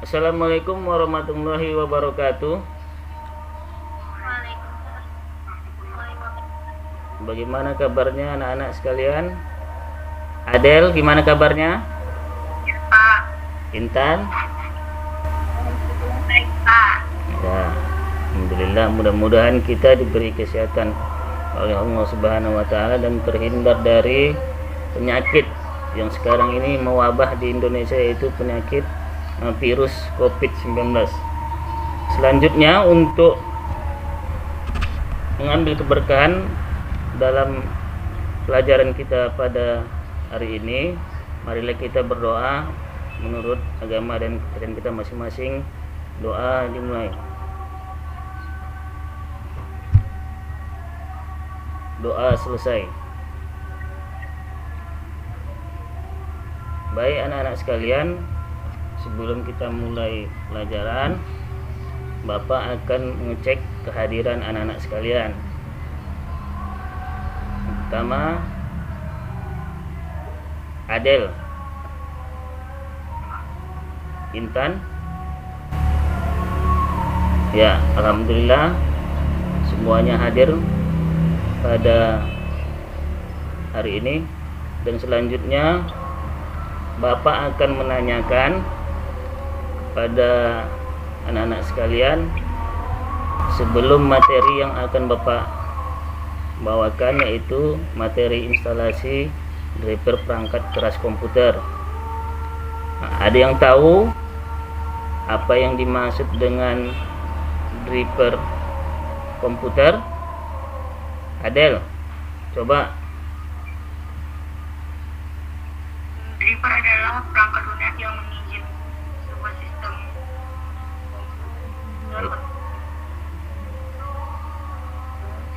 Assalamualaikum warahmatullahi wabarakatuh. Bagaimana kabarnya anak-anak sekalian? Adel, gimana kabarnya? Pak. Intan? Baik, Pak. Ya, alhamdulillah, mudah-mudahan kita diberi kesehatan oleh Allah Subhanahu wa taala dan terhindar dari penyakit yang sekarang ini mewabah di Indonesia, yaitu penyakit virus COVID-19. Selanjutnya, untuk mengambil keberkahan dalam pelajaran kita pada hari ini, marilah kita berdoa menurut agama dan kepercayaan kita masing-masing. Doa dimulai. Doa selesai. Baik anak-anak sekalian, sebelum kita mulai pelajaran, Bapak akan mengecek kehadiran anak-anak sekalian. Pertama, Adel, Intan. Ya, alhamdulillah semuanya hadir pada hari ini. Dan selanjutnya Bapak akan menanyakan pada anak-anak sekalian sebelum materi yang akan Bapak bawakan, yaitu materi instalasi driver perangkat keras komputer. Ada yang tahu apa yang dimaksud dengan driver komputer? Adel, coba. Driver adalah perangkat lunak yang mengizinkan sebuah sistem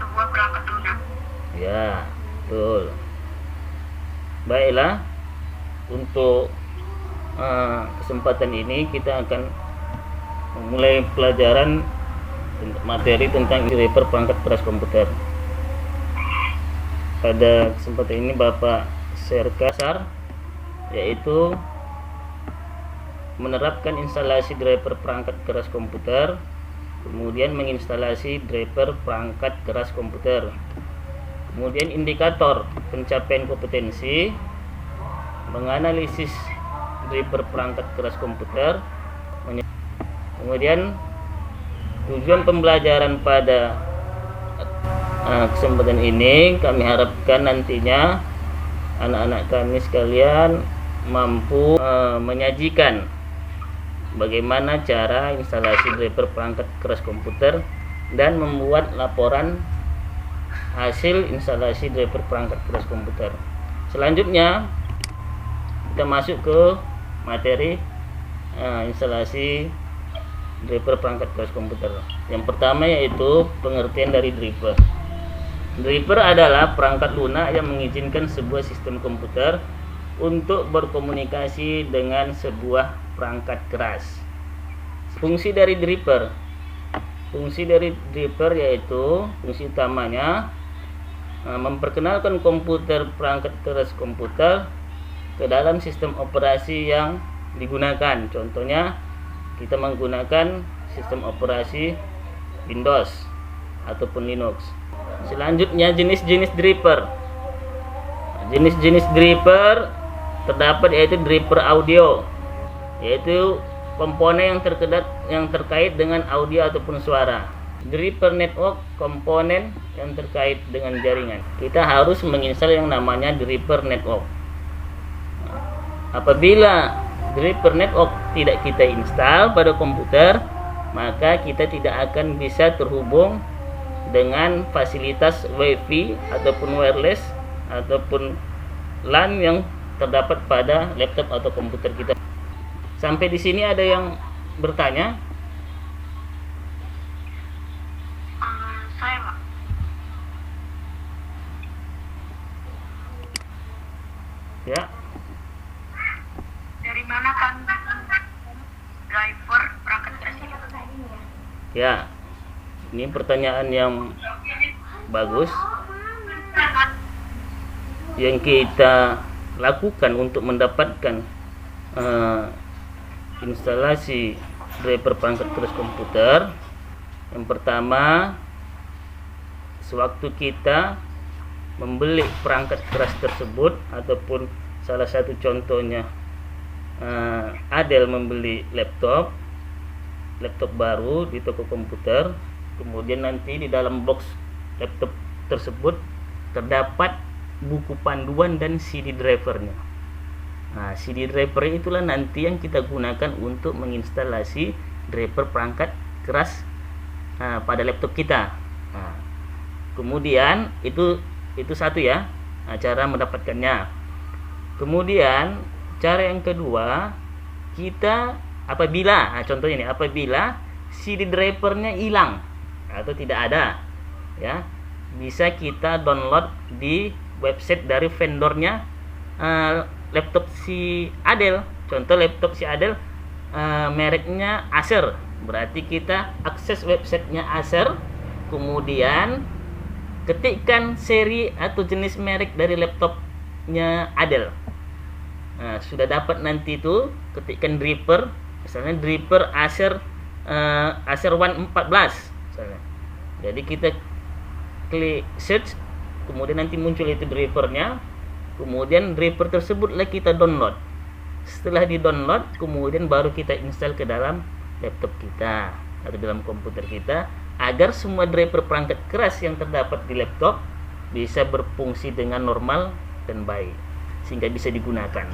sebuah perangkat lunak. Ya, betul. Baiklah, untuk kesempatan ini kita akan memulai pelajaran materi tentang driver perangkat keras komputer. Pada kesempatan ini Bapak share kasar, yaitu menerapkan instalasi driver perangkat keras komputer, kemudian menginstalasi driver perangkat keras komputer, kemudian indikator pencapaian kompetensi, menganalisis driver perangkat keras komputer, kemudian tujuan pembelajaran pada kesempatan ini kami harapkan nantinya anak-anak kami sekalian mampu menyajikan bagaimana cara instalasi driver perangkat keras komputer dan membuat laporan hasil instalasi driver perangkat keras komputer. Selanjutnya kita masuk ke materi instalasi driver perangkat keras komputer. Yang pertama yaitu pengertian dari driver. Driver adalah perangkat lunak yang mengizinkan sebuah sistem komputer untuk berkomunikasi dengan sebuah perangkat keras. Fungsi dari driver yaitu fungsi utamanya memperkenalkan komputer perangkat keras komputer ke dalam sistem operasi yang digunakan. Contohnya kita menggunakan sistem operasi Windows ataupun Linux. Selanjutnya jenis-jenis driver. Jenis-jenis driver terdapat yaitu driver audio, yaitu komponen yang terkait dengan audio ataupun suara. Driver network, komponen yang terkait dengan jaringan. Kita harus menginstal yang namanya driver network. Apabila driver network tidak kita install pada komputer, maka kita tidak akan bisa terhubung dengan fasilitas WiFi ataupun wireless ataupun LAN yang terdapat pada laptop atau komputer kita. Sampai di sini ada yang bertanya? Saya, Pak. Ya. Dari mana kan driver perangkat keras ini? Ya. Ini pertanyaan yang bagus. Yang kita lakukan untuk mendapatkan instalasi driver perangkat keras komputer, yang pertama, sewaktu kita membeli perangkat keras tersebut, ataupun salah satu contohnya Adel membeli laptop baru di toko komputer, kemudian nanti di dalam box laptop tersebut terdapat buku panduan dan CD drivernya. Nah, CD driver itulah nanti yang kita gunakan untuk menginstalasi driver perangkat keras pada laptop kita. Nah, kemudian itu satu ya, cara mendapatkannya. Kemudian cara yang kedua, kita apabila contohnya ini, apabila CD drivernya hilang atau tidak ada, ya, bisa kita download di website dari vendornya laptop si Adel. Contoh laptop si Adel mereknya Acer, berarti kita akses websitenya Acer, kemudian ketikkan seri atau jenis merek dari laptopnya Adel. Nah, sudah dapat nanti itu, ketikkan driver, misalnya driver Acer One 14 misalnya. Jadi kita klik search, kemudian nanti muncul itu drivernya, kemudian driver tersebutlah kita download. Setelah di download, kemudian baru kita install ke dalam laptop kita atau dalam komputer kita, agar semua driver perangkat keras yang terdapat di laptop bisa berfungsi dengan normal dan baik, sehingga bisa digunakan.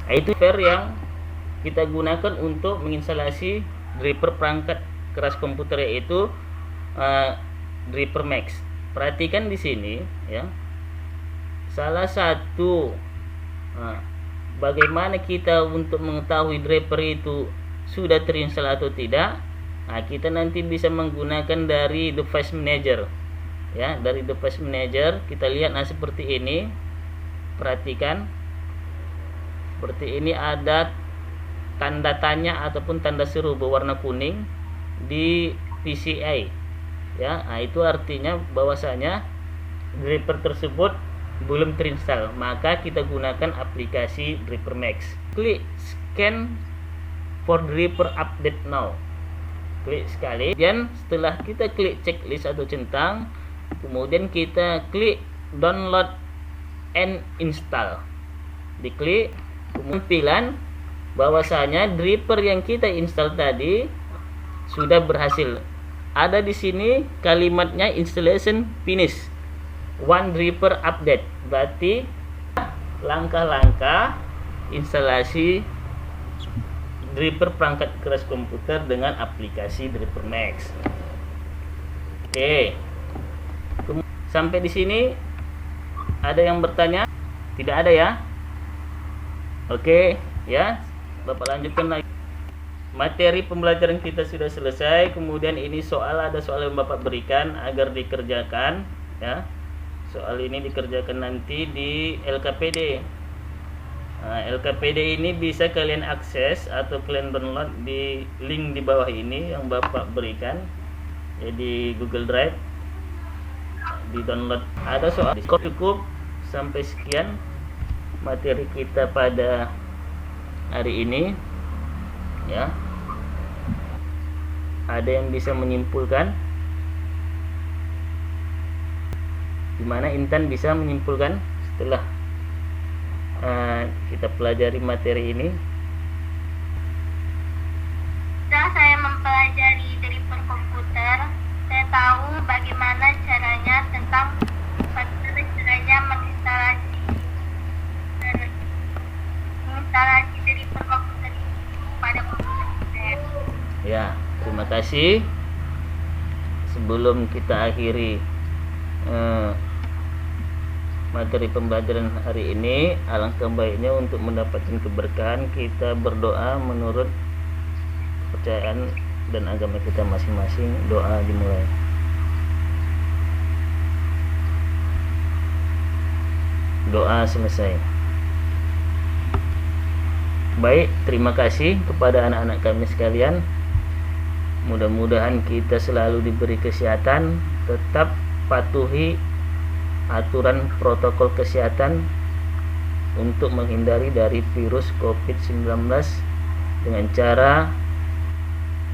Nah, itu software yang kita gunakan untuk menginstalasi driver perangkat keras komputer, yaitu driver Max. Perhatikan di sini ya, salah satu bagaimana kita untuk mengetahui driver itu sudah terinstall atau tidak. Nah, kita nanti bisa menggunakan dari device manager ya. Dari device manager kita lihat seperti ini. Perhatikan, seperti ini ada tanda tanya ataupun tanda seru berwarna kuning di PCI ya. Nah, itu artinya bahwasanya driver tersebut belum terinstall, maka kita gunakan aplikasi Driver Max. Klik scan for driver update now, klik sekali, dan setelah kita klik checklist atau centang, kemudian kita klik download and install, diklik, kemudian pilihan bahwasanya driver yang kita install tadi sudah berhasil. Ada di sini kalimatnya installation finish, one driver update, berarti langkah-langkah instalasi driver perangkat keras komputer dengan aplikasi Driver Max. Oke. Sampai di sini ada yang bertanya? Tidak ada ya? Oke, ya. Bapak lanjutkan lagi. Materi pembelajaran kita sudah selesai. Kemudian ini ada soal yang Bapak berikan agar dikerjakan ya. Soal ini dikerjakan nanti di LKPD. Nah, LKPD ini bisa kalian akses atau kalian download di link di bawah ini yang Bapak berikan ya, di Google Drive. Di download ada soal. Cukup sampai sekian materi kita pada hari ini ya. Ada yang bisa menyimpulkan? Gimana Intan bisa menyimpulkan setelah kita pelajari materi ini? Setelah saya mempelajari driver komputer, saya tahu bagaimana caranya menginstalasi driver komputer pada komputer saya. Ya, terima kasih. Sebelum kita akhiri materi pembelajaran hari ini, alangkah baiknya untuk mendapatkan keberkahan kita berdoa menurut kepercayaan dan agama kita masing-masing. Doa dimulai. Doa selesai. Baik, terima kasih kepada anak-anak kami sekalian. Mudah-mudahan kita selalu diberi kesehatan, tetap patuhi aturan protokol kesehatan untuk menghindari dari virus COVID-19 dengan cara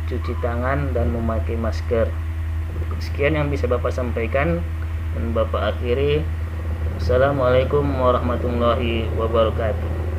cuci tangan dan memakai masker. Sekian yang bisa Bapak sampaikan dan Bapak akhiri. Assalamualaikum warahmatullahi wabarakatuh.